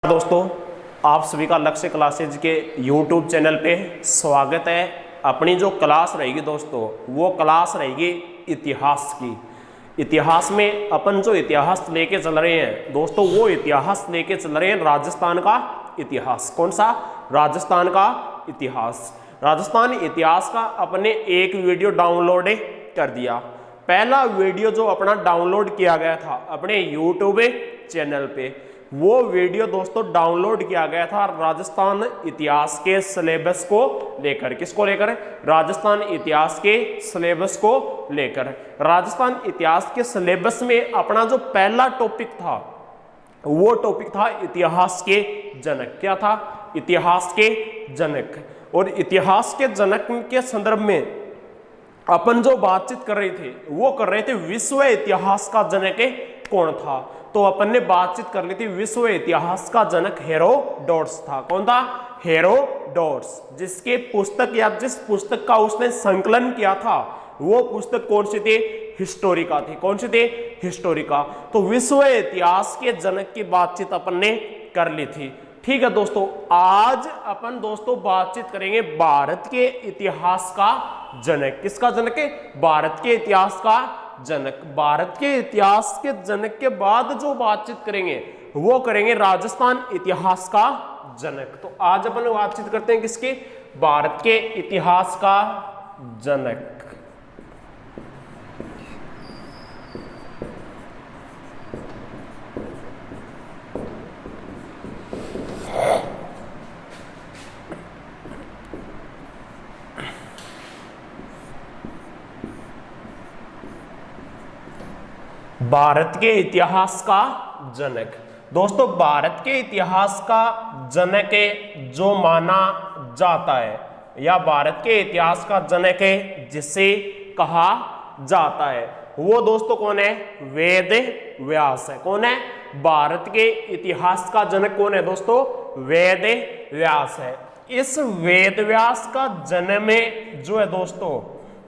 दोस्तों, आप सभी का लक्ष्य क्लासेज के YouTube चैनल पे स्वागत है। अपनी जो क्लास रहेगी दोस्तों, वो क्लास रहेगी इतिहास की। इतिहास में अपन जो इतिहास लेके चल रहे हैं दोस्तों, वो इतिहास लेके चल रहे हैं राजस्थान का इतिहास। कौन सा? राजस्थान का इतिहास। राजस्थान इतिहास का अपने एक वीडियो डाउनलोड कर दिया। पहला वीडियो जो अपना डाउनलोड किया गया था अपने YouTube चैनल पे, वो वीडियो दोस्तों डाउनलोड किया गया था राजस्थान इतिहास के सिलेबस को लेकर। किसको लेकर? राजस्थान इतिहास के सिलेबस को लेकर। राजस्थान इतिहास के सिलेबस में अपना जो पहला टॉपिक था, वो टॉपिक था इतिहास के जनक। क्या था? इतिहास के जनक। और इतिहास के जनक के संदर्भ में अपन जो बातचीत कर रहे थे, वो कर रहे थे विश्व इतिहास का जनक कौन था। तो अपन ने बातचीत कर ली थी, विश्व इतिहास का जनक हेरोडोटस था। कौन था? हेरोडोटस। जिसके पुस्तक या जिस पुस्तक का उसने संकलन किया था, वो पुस्तक कौन सी थी? हिस्टोरिका थी। कौन सी थी? हिस्टोरिका। तो विश्व इतिहास के जनक की बातचीत अपन ने कर ली थी। ठीक है दोस्तों, आज अपन दोस्तों बातचीत करेंगे भारत के इतिहास का जनक। किसका जनक है? भारत के इतिहास का जनक। भारत के इतिहास के जनक के बाद जो बातचीत करेंगे, वो करेंगे राजस्थान इतिहास का जनक। तो आज अपन बातचीत करते हैं किसकी? भारत के इतिहास का जनक। भारत के इतिहास का जनक दोस्तों, भारत के इतिहास का जनक जो माना जाता है, या भारत के इतिहास का जनक जिसे कहा जाता है, वो दोस्तों कौन है? वेद व्यास है। कौन है? भारत के इतिहास का जनक कौन है दोस्तों? वेद व्यास है। इस वेद व्यास का जन्म जो है दोस्तों,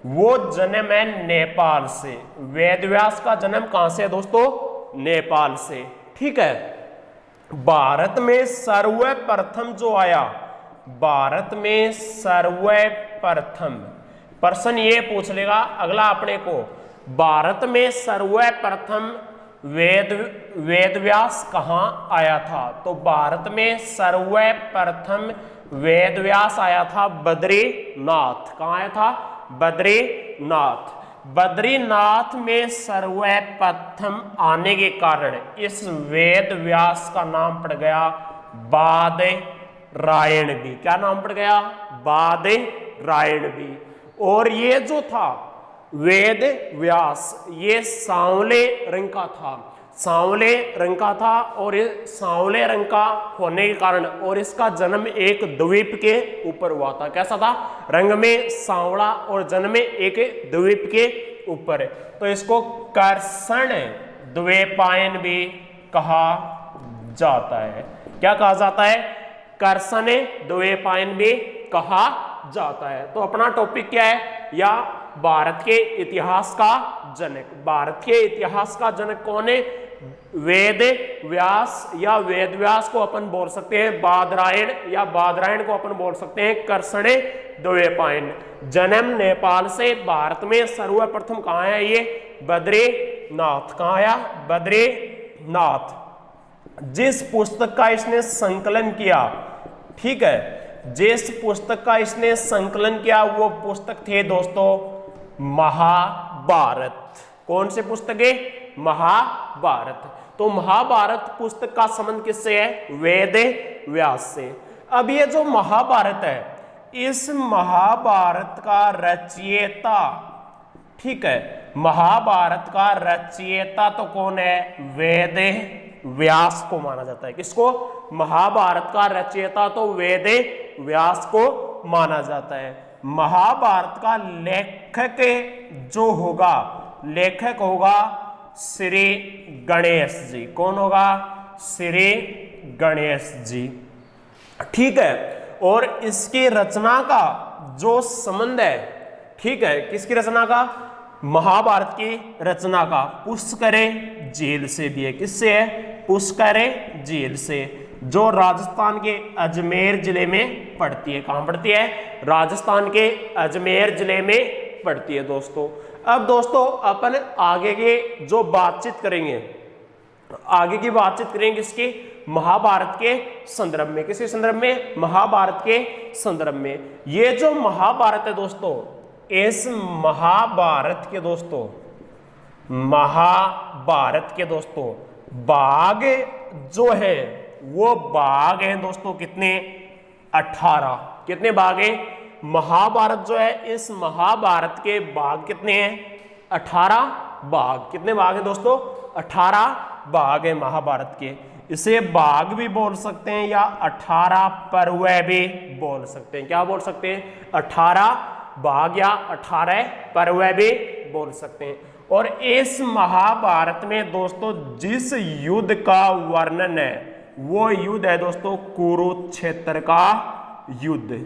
वो जन्म है नेपाल से। वेद व्यास का जन्म कहां से है दोस्तों? नेपाल से। ठीक है। भारत में सर्वप्रथम जो आया, भारत में सर्वप्रथम, प्रश्न ये पूछ लेगा अगला अपने को, भारत में सर्वप्रथम वेद व्यास कहां आया था? तो भारत में सर्वप्रथम वेद व्यास आया था बद्रीनाथ। कहां आया था? बद्रीनाथ। बद्रीनाथ में सर्वप्रथम आने के कारण इस वेद व्यास का नाम पड़ गया बादरायण। क्या नाम पड़ गया? बादरायण। और ये जो था वेद व्यास, ये सांवले रंग का था। सांवले रंग का था, और ये सांवले रंग का होने के कारण, और इसका जन्म एक द्वीप के ऊपर हुआ था। कैसा था? रंग में सांवला और जन्म में एक द्वीप के ऊपर। तो इसको कर्षण द्वीपायन भी कहा जाता है। क्या कहा जाता है? कर्षण द्वीपायन भी कहा जाता है। तो अपना टॉपिक क्या है? या भारत के इतिहास का जनक। भारत के इतिहास का जनक कौन है? वेद व्यास, या वेद व्यास को अपन बोल सकते हैं बादरायण, या बादरायण को अपन बोल सकते हैं कर्षण द्वीपायन। जन्म नेपाल से, भारत में सर्वप्रथम कहाँ है? ये बद्रीनाथ। कहाँ आया? बद्रीनाथ। जिस पुस्तक का इसने संकलन किया, ठीक है, जिस पुस्तक का इसने संकलन किया, वो पुस्तक थे दोस्तों महाभारत। कौन सी पुस्तक है? महाभारत। तो महाभारत पुस्तक का संबंध किससे है? वेद व्यास से। अब ये जो महाभारत है, इस महाभारत का रचयिता, ठीक है, महाभारत का रचयिता तो कौन है? वेद व्यास को माना जाता है। किसको? महाभारत का रचयिता तो वेद व्यास को माना जाता है। महाभारत का लेखक जो होगा, लेखक होगा श्री गणेश जी। कौन होगा? श्री गणेश जी। ठीक है। और इसकी रचना का जो संबंध है, ठीक है, किसकी रचना का? महाभारत की रचना का पुष्कर झील से भी है। किससे है? पुष्कर झील से। जो राजस्थान के अजमेर जिले में पड़ती है। कहाँ पड़ती है? राजस्थान के अजमेर जिले में पड़ती है दोस्तों। अब दोस्तों अपन आगे के जो बातचीत करेंगे, आगे की बातचीत करेंगे किसकी? महाभारत के संदर्भ में। किसके संदर्भ में? महाभारत के संदर्भ में। ये जो महाभारत है दोस्तों, इस महाभारत के दोस्तों, महाभारत के दोस्तों भाग जो है वो भाग हैं दोस्तों कितने? 18। कितने भाग हैं? महाभारत जो है, इस महाभारत के भाग कितने हैं? 18 भाग। कितने भाग हैं दोस्तों? 18 भाग है महाभारत के। इसे भाग भी बोल सकते हैं या 18 पर्व भी बोल सकते हैं। क्या बोल सकते हैं? 18 भाग या 18 पर्व भी बोल सकते हैं। और इस महाभारत में दोस्तों जिस युद्ध का वर्णन है वो युद्ध है दोस्तों कुरुक्षेत्र का युद्ध।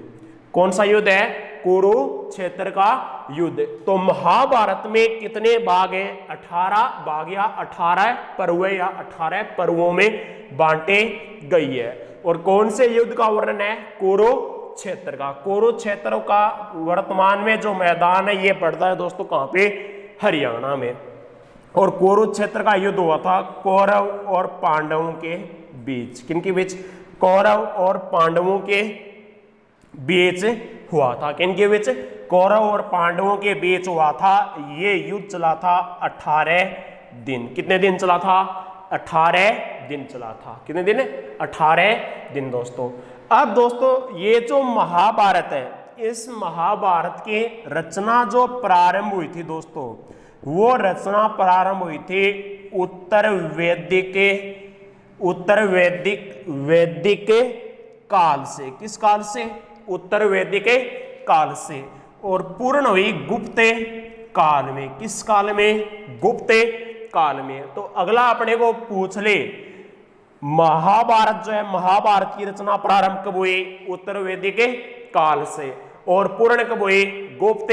कौन सा युद्ध है? कुरुक्षेत्र का युद्ध। तो महाभारत में कितने भाग हैं? 18 भाग या 18 पर्व या 18 पर्वों में बांटे गई है। और कौन से युद्ध का वर्णन है? कुरुक्षेत्र का। कुरुक्षेत्र का वर्तमान में जो मैदान है ये पड़ता है दोस्तों कहाँ पे? हरियाणा में। और कुरुक्षेत्र का युद्ध हुआ था कौरव और पांडवों के बीच। किनके बीच? कौरव और पांडवों के बीच हुआ था। किनके बीच? कौरव और पांडवों के बीच हुआ था। ये युद्ध चला था 18 दिन। कितने दिन चला था? 18 दिन चला था। कितने दिन? 18 दिन दोस्तों। अब दोस्तों ये जो महाभारत है, इस महाभारत की रचना जो प्रारंभ हुई थी दोस्तों, वो रचना प्रारंभ हुई थी उत्तर वैदिक काल से। किस काल से? उत्तर वैदिक काल से। और पूर्ण हुई गुप्त काल में। किस काल में? गुप्त काल में। तो अगला अपने को पूछ ले, महाभारत जो है, महाभारत की रचना प्रारंभ कब हुई? उत्तर वैदिक काल से। और पूर्ण कब हुई? गुप्त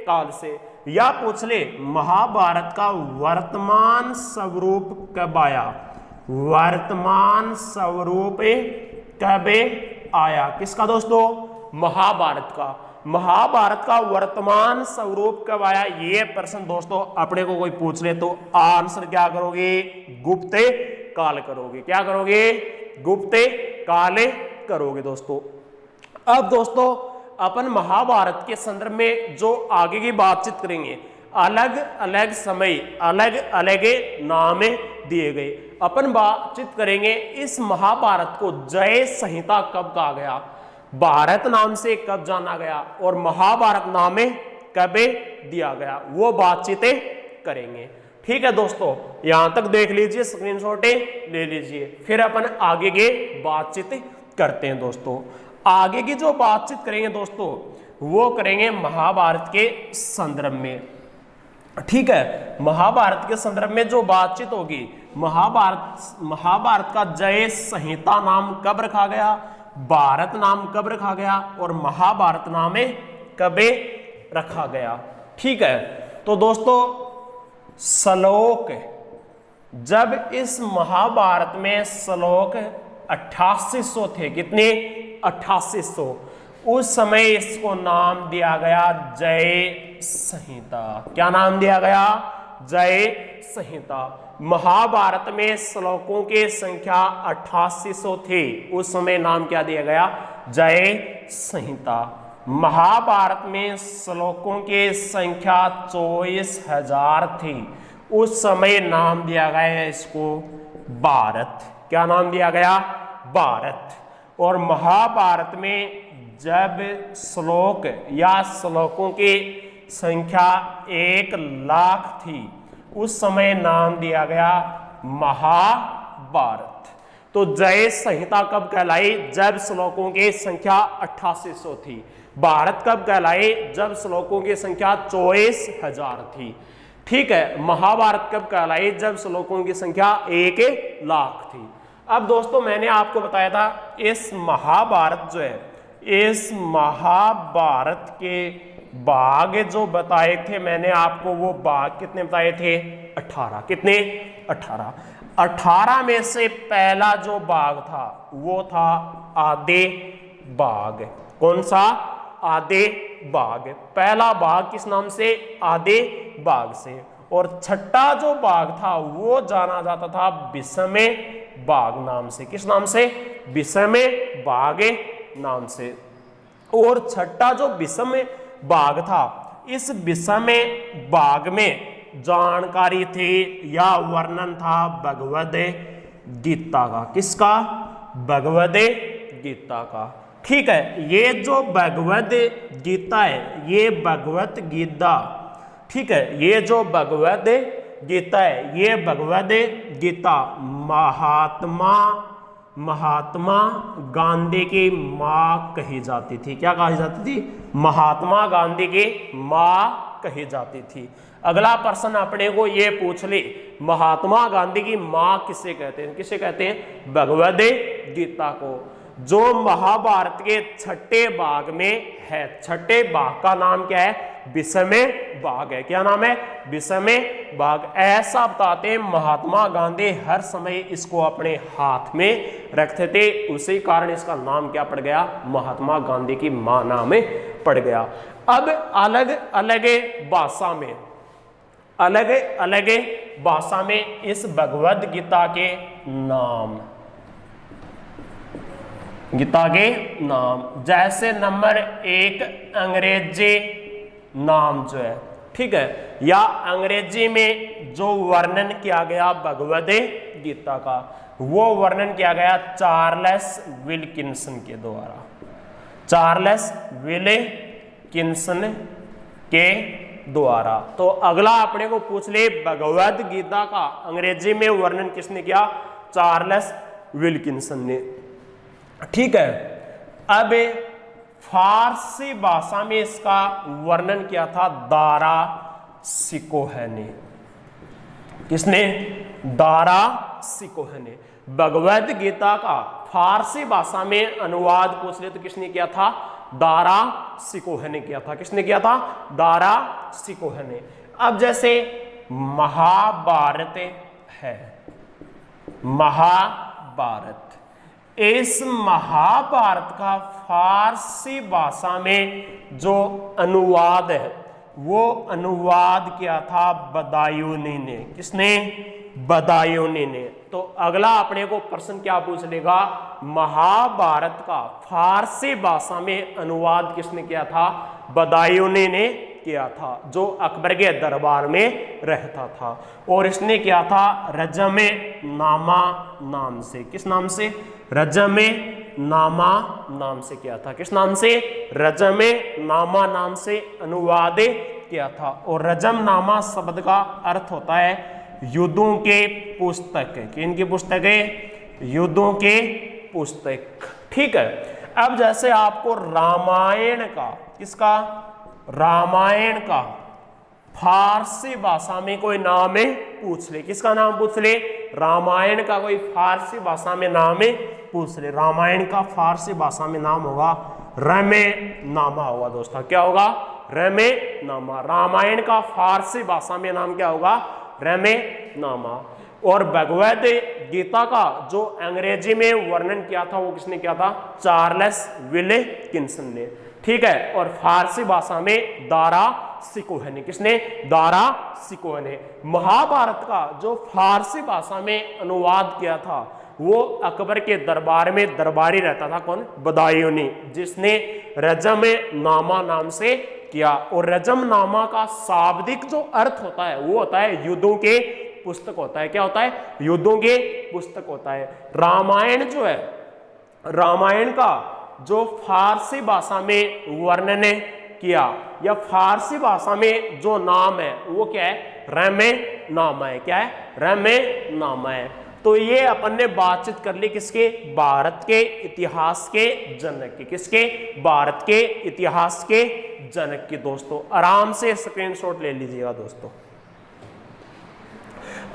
काल से। या पूछ ले महाभारत का वर्तमान स्वरूप कब आया? वर्तमान स्वरूप कब आया? किसका दोस्तों? महाभारत का। महाभारत का वर्तमान स्वरूप कब आया? ये प्रश्न दोस्तों अपने को कोई पूछ ले तो आंसर क्या करोगे? गुप्त काल करोगे। क्या करोगे? गुप्त काल करोगे दोस्तों। अब दोस्तों अपन महाभारत के संदर्भ में जो आगे की बातचीत करेंगे, अलग अलग समय अलग अलग नाम दिए गए। अपन बातचीत करेंगे इस महाभारत को जय संहिता कब कहा गया, भारत नाम से कब जाना गया और महाभारत नाम कब दिया गया, वो बातचीतें करेंगे। ठीक है दोस्तों, यहां तक देख लीजिए, स्क्रीनशॉट ले लीजिए, फिर अपन आगे के बातचीत करते हैं दोस्तों। आगे की जो बातचीत करेंगे दोस्तों वो करेंगे महाभारत के संदर्भ में। ठीक है, महाभारत के संदर्भ में जो बातचीत होगी, महाभारत का जय संहिता नाम कब रखा गया, भारत नाम कब रखा गया और महाभारत नाम कब रखा गया। ठीक है, तो दोस्तों श्लोक, जब इस महाभारत में श्लोक 8800 थे, कितने? 8800। उस समय इसको नाम दिया गया जय संहिता। क्या नाम दिया गया? जय संहिता। महाभारत में श्लोकों की संख्या 8800 थी, उस समय नाम क्या दिया गया? जय संहिता। महाभारत में श्लोकों की संख्या 24,000 थी, उस समय नाम दिया गया इसको भारत। क्या नाम दिया गया? भारत। और महाभारत में जब श्लोक या श्लोकों की संख्या 1,00,000 थी, उस समय नाम दिया गया महाभारत। तो जय संहिता कब कहलाई? जब श्लोकों की संख्या 8800 थी। भारत कब कहलाई? जब श्लोकों की संख्या 24,000 थी। ठीक है, महाभारत कब कहलाई? जब श्लोकों की संख्या 1,00,000 थी। अब दोस्तों मैंने आपको बताया था इस महाभारत जो है, इस महाभारत के भाग जो बताए थे मैंने आपको, वो भाग कितने बताए थे? 18। कितने? 18। 18 में से पहला जो बाघ था वो था आधे बाघ। कौन सा? आधे बाघ। पहला बाघ किस नाम से? आधे बाघ से। और छठा जो बाघ था वो जाना जाता था विषमे बाघ नाम से। किस नाम से? विषमे बाघ नाम से। और छठा जो विषमे बाघ था, इस विषमे बाघ में जानकारी थी या वर्णन था भगवद गीता का। किसका? भगवद गीता का। ठीक है, ये जो भगवद गीता है, ये भगवत गीता, ठीक है, ये जो भगवद गीता है, ये भगवद गीता महात्मा गांधी की माँ कही जाती थी। क्या कही जाती थी? महात्मा गांधी की माँ कही जाती थी। अगला प्रश्न अपने को ये पूछ ले, महात्मा गांधी की माँ किसे कहते हैं? किसे कहते हैं? भगवद गीता को, जो महाभारत के छठे भाग में है। छठे भाग का नाम क्या है? विषमे बाघ है। क्या नाम है? विषमे बाघ। ऐसा बताते हैं महात्मा गांधी हर समय इसको अपने हाथ में रखते थे, उसी कारण इसका नाम क्या पड़ गया? महात्मा गांधी की मां नाम पड़ गया। अब अलग अलग भाषा में, अलग अलग भाषा में इस भगवद गीता के नाम, गीता के नाम, जैसे नंबर 1 अंग्रेजी नाम जो है, ठीक है, या अंग्रेजी में जो वर्णन किया गया भगवद गीता का, वो वर्णन किया गया चार्ल्स विल्किंसन के द्वारा। चार्ल्स विल्किंसन के द्वारा। तो अगला अपने को पूछ ले, भगवद गीता का अंग्रेजी में वर्णन किसने किया? चार्ल्स विल्किंसन ने। ठीक है, अब फारसी भाषा में इसका वर्णन किया था दारा सिकोह ने। किसने? दारा सिकोह ने। भगवद गीता का फारसी भाषा में अनुवाद पूछ ले तो किसने किया था? दारा सिकोह ने किया था। किसने किया था? दारा सिकोह ने। अब जैसे महाभारत है, महाभारत, इस महाभारत का फारसी भाषा में जो अनुवाद है वो अनुवाद किया था बदायूनी ने। किसने? बदायूनी ने। तो अगला अपने को प्रश्न क्या पूछ लेगा? महाभारत का फारसी भाषा में अनुवाद किसने किया था? बदायूनी ने किया था, जो अकबर के दरबार में रहता था। और इसने किया था रजमे नामा नाम से। किस नाम से? रजमे नामा नाम से किया था। किस नाम से? रजमे नामा नाम से अनुवाद किया था। और रजम नामा शब्द का अर्थ होता है युद्धों के पुस्तक। किनकी पुस्तक है? युद्धों के पुस्तक। ठीक है, अब जैसे आपको रामायण का, किसका? रामायण का फारसी भाषा में कोई नाम है पूछ ले। किसका नाम पूछ ले? रामायण का कोई फारसी भाषा में नाम है पूछ ले। रामायण का फारसी भाषा में नाम होगा रमे नामा होगा दोस्तों। क्या होगा? रमे नामा। रामायण का फारसी भाषा में नाम क्या होगा? रमे नामा। और भगवद गीता का जो अंग्रेजी में वर्णन किया था वो किसने किया था? चार्ल्स विल्किंसन ने। ठीक है, और फारसी भाषा में दारा सिकोह ने। किसने? दारा सिकोह ने। महाभारत का जो फारसी भाषा में अनुवाद किया था वो अकबर के दरबार में दरबारी रहता था। कौन? बदायूनी, जिसने रजम नामा नाम से किया। और रजम नामा का शाब्दिक जो अर्थ होता है वो होता है युद्धों के पुस्तक होता है। क्या होता है? युद्धों के पुस्तक होता है। रामायण जो है, रामायण का जो फारसी भाषा में वर्णन किया या फारसी भाषा में जो नाम है वो क्या है? रमे नामा है। क्या है? रमे नामा है। तो ये अपन ने बातचीत कर ली किसके? भारत के इतिहास के जनक की। किसके? भारत के इतिहास के जनक की। दोस्तों आराम से स्क्रीनशॉट ले लीजिएगा दोस्तों।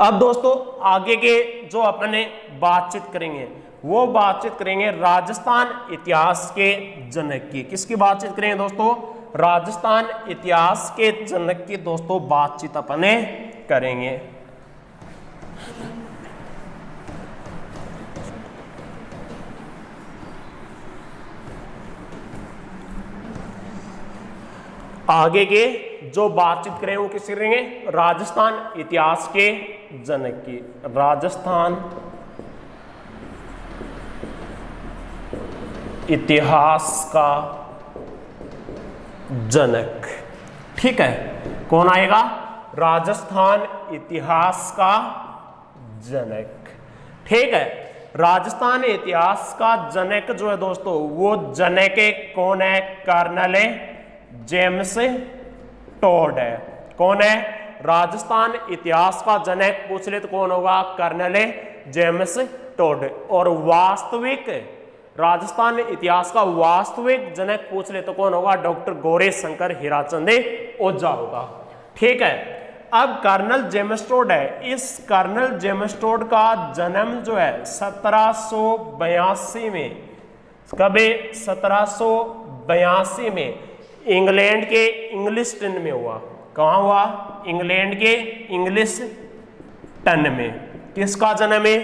अब दोस्तों आगे के जो अपन ने बातचीत करेंगे वो बातचीत करेंगे राजस्थान इतिहास के जनक की। किसकी बातचीत करेंगे दोस्तों? राजस्थान इतिहास के जनक की दोस्तों बातचीत अपन करेंगे। आगे के जो बातचीत करें वो किससे करेंगे, राजस्थान इतिहास के जनक की, राजस्थान इतिहास का जनक। ठीक है, कौन आएगा, राजस्थान इतिहास का जनक। ठीक है, राजस्थान इतिहास का जनक जो है दोस्तों, वो जनक कौन है, कर्नल जेम्स टोड है। कौन है, राजस्थान इतिहास का जनक पूछ ले तो कौन होगा, कर्नल जेम्स टोड। और वास्तविक राजस्थान इतिहास का वास्तविक जनक पूछ ले तो कौन होगा, डॉक्टर गौरीशंकर हीराचंद ओझा होगा। ठीक है, अब कर्नल जेम्स टोड है, इस कर्नल जेम्स टोड का जन्म जो है 1782 में, कब, 1782 में इंग्लैंड के इंग्लिशटन में हुआ। कहाँ हुआ, इंग्लैंड के इंग्लिशटन में। किसका जन्म है,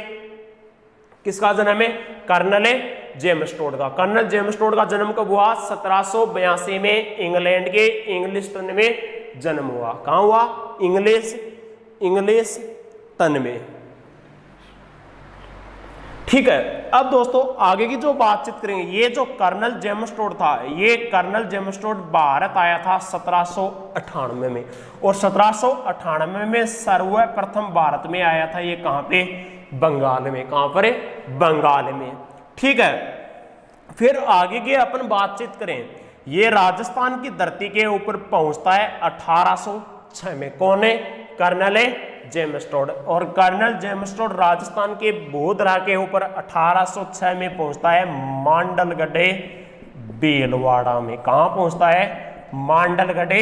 किसका जन्म है, कर्नल जेम्स टोड का। कर्नल जेम्स टोड का जन्म कब हुआ, 1782 में इंग्लैंड के इंग्लिशटन में जन्म हुआ। कहाँ हुआ, इंग्लिशटन में। ठीक है, अब दोस्तों आगे की जो बातचीत करेंगे, ये जो कर्नल जेम्स टोड था, ये कर्नल जेम्स टोड भारत आया था 1798 में, और 1798 में सर्वप्रथम भारत में आया था ये कहाँ पे, बंगाल में। कहाँ पर, बंगाल में। ठीक है, फिर आगे की अपन बातचीत करें, ये राजस्थान की धरती के ऊपर पहुंचता है 1806 में। कौन है, कर्नल जेम्स टोड। और कर्नल जेम्स टोड राजस्थान के भूधरा के ऊपर 1806 में पहुंचता है मांडलगढ़ भीलवाड़ा में। कहां पहुंचता है, मांडलगढ़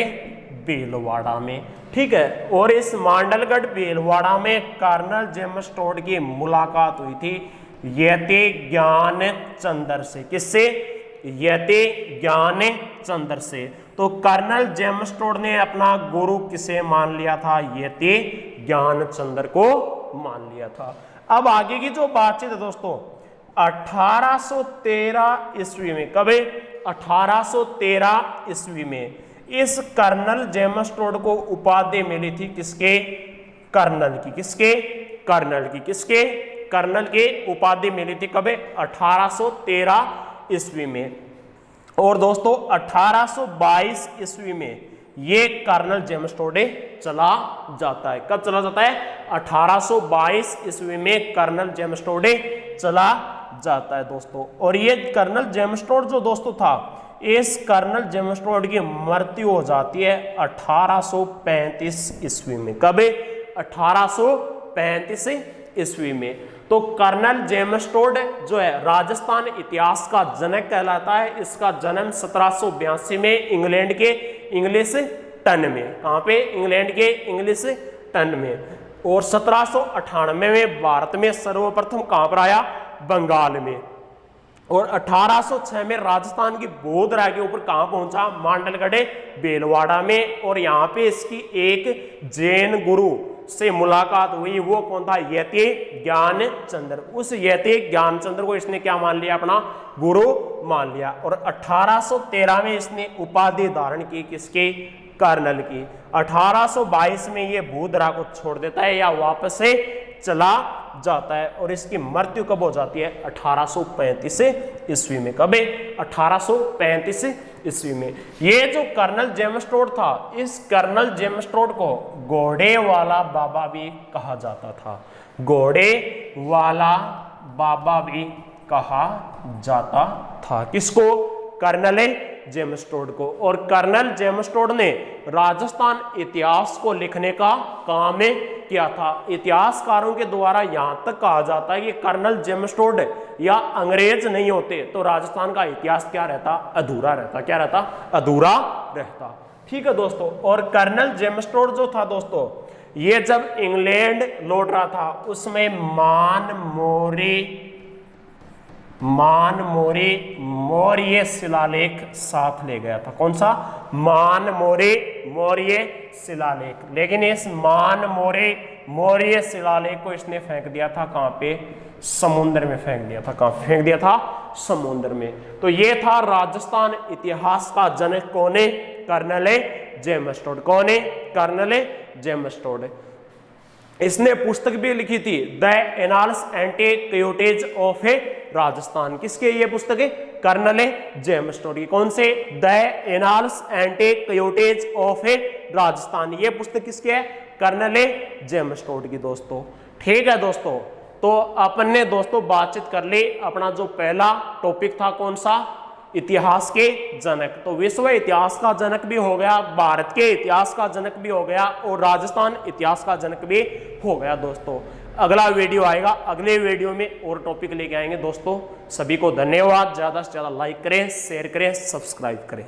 भीलवाड़ा में। ठीक है, और इस मांडलगढ़ भीलवाड़ा में कर्नल जेम्स टोड की मुलाकात हुई थी यति ज्ञानचंद्र से। किससे, यति ज्ञानचंद्र से। तो कर्नल जेम्स टोड ने अपना गुरु किसे मान लिया था, यति ज्ञानचंद्र को मान लिया था। अब आगे की जो बातचीत है दोस्तों, 1813 ईस्वी में, कब, 1813 ईस्वी में इस कर्नल जेम्स टोड को उपाधि मिली थी किसके, कर्नल की। किसके, कर्नल की। किसके, कर्नल के उपाधि मिली थी कब, 1813 ईस्वी में। और दोस्तों 1822 ईस्वी में ये कर्नल जेम्स टोड चला जाता है। कब चला जाता है, 1822 ईस्वी में कर्नल जेम्स टोड चला जाता है दोस्तों। और ये कर्नल जेम्स टोड जो दोस्तों था, इस कर्नल जेम्स टोड की मृत्यु हो जाती है 1835 ईस्वी में। कब, 1835 ईस्वी में। तो कर्नल जेम्स टोड जो है राजस्थान इतिहास का जनक कहलाता है। इसका जन्म 1782 में इंग्लैंड के इंग्लिशटन में। कहाँ पे, इंग्लैंड के इंग्लिशटन में। और 1798 में भारत में सर्वप्रथम कहाँ पर आया, बंगाल में। और 1806 में राजस्थान की भूधरा के ऊपर कहाँ पहुंचा, मांडलगढ़ भीलवाड़ा में। और यहाँ पे इसकी एक जैन गुरु से मुलाकात हुई। वो कौन था, यति ज्ञानचंद्र। उस यति ज्ञानचंद्र को इसने क्या मान लिया, अपना गुरु मान लिया। और 1813 में इसने उपाधि धारण की, किसके, कर्नल की। 1822 में ये भूधरा को छोड़ देता है या वापस से चला जाता है। और इसकी मृत्यु कब हो जाती है, 1835 ईस्वी में। कब, 1835 ईस्वी में। ये जो कर्नल जेम्स टोड था, इस कर्नल जेम्स टोड को घोड़े वाला बाबा भी कहा जाता था। घोड़े वाला बाबा भी कहा जाता था। किसको, कर्नल जेम्स टोड को। और कर्नल जेम्स टोड ने राजस्थान इतिहास को लिखने का काम किया था। इतिहासकारों के द्वारा यहां तक कहा जाता है कि कर्नल जेम्स टोड या अंग्रेज नहीं होते तो राजस्थान का इतिहास क्या रहता, अधूरा रहता। क्या रहता, अधूरा रहता। ठीक है दोस्तों। और कर्नल जेम्स टोड जो था दोस्तों, ये जब इंग्लैंड लौट रहा था उसमें मानमोरी मौर्य शिलालेख साथ ले गया था। कौन सा, मानमोरी मौर्य शिलालेख। लेकिन इस मानमोरी मौर्य शिलालेख को इसने फेंक दिया था कहाँ पे, समुद्र में फेंक दिया था। कहाँ फेंक दिया था, समुद्र में। तो ये था राजस्थान इतिहास का जनक कौन है, कर्नल जेम्स टोड। कौन है? Colonel James Tod. इसने पुस्तक भी लिखी थी the annals antiquities of a Rajasthan. किसके ये पुस्तक है? कर्नल जेम्स टोड की। कौन से? The annals antiquities of a Rajasthan. ये पुस्तक किसके है? कर्नल जेम्स टोड की दोस्तों। ठीक है दोस्तों, तो अपन ने दोस्तों बातचीत कर ली। अपना जो पहला टॉपिक था कौन सा? इतिहास के जनक। तो विश्व इतिहास का जनक भी हो गया, भारत के इतिहास का जनक भी हो गया और राजस्थान इतिहास का जनक भी हो गया दोस्तों। अगला वीडियो आएगा, अगले वीडियो में और टॉपिक लेके आएंगे दोस्तों। सभी को धन्यवाद। ज़्यादा से ज़्यादा लाइक करें, शेयर करें, सब्सक्राइब करें।